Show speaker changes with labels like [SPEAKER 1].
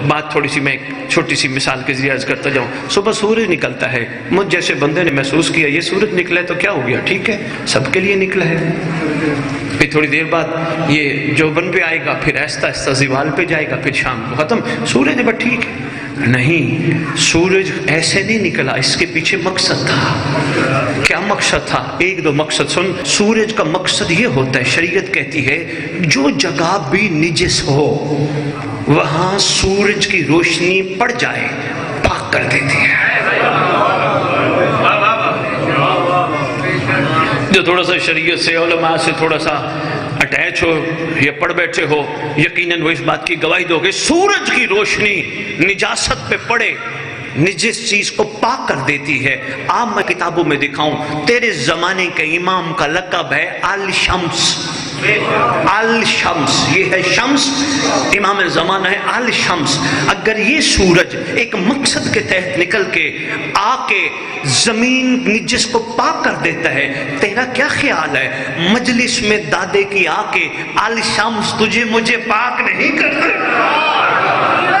[SPEAKER 1] بات تھوڑی سی میں ایک چھوٹی سی مثال کے ذریعے عرض کرتا جاؤں. صبح سورج نکلتا ہے، مجھ جیسے بندے نے محسوس کیا یہ سورج نکلا ہے تو کیا ہو گیا، ٹھیک ہے، سب کے لیے نکلا ہے. پھر تھوڑی دیر بعد یہ جوبن پہ آئے گا، پھر آہستہ آہستہ زوال پہ جائے گا، پھر شام کو ختم. سورج بس ٹھیک ہے. نہیں، سورج ایسے نہیں نکلا، اس کے پیچھے مقصد تھا. کیا مقصد تھا؟ ایک دو مقصد سن. سورج کا مقصد یہ ہوتا ہے، شریعت کہتی ہے جو جگہ بھی نجس ہو وہاں سورج کی روشنی پڑ جائے پاک کر دیتی ہے. جو تھوڑا سا شریعت سے، علماء سے تھوڑا سا اٹیچ ہو یا پڑھ بیٹھے ہو، یقیناً وہ اس بات کی گواہی دو کہ سورج کی روشنی نجاست پہ پڑے نجس چیز کو پاک کر دیتی ہے. آپ میں کتابوں میں دکھاؤں، تیرے زمانے کے امام کا لقب ہے الشمس. الشمس، یہ ہے شمس، امام زمانہ ہے الشمس. اگر یہ سورج ایک مقصد کے تحت نکل کے آ کے زمین نجس کو پاک کر دیتا ہے، تیرا کیا خیال ہے مجلس میں دادے کی آ کے الشمس تجھے مجھے پاک نہیں کرتا؟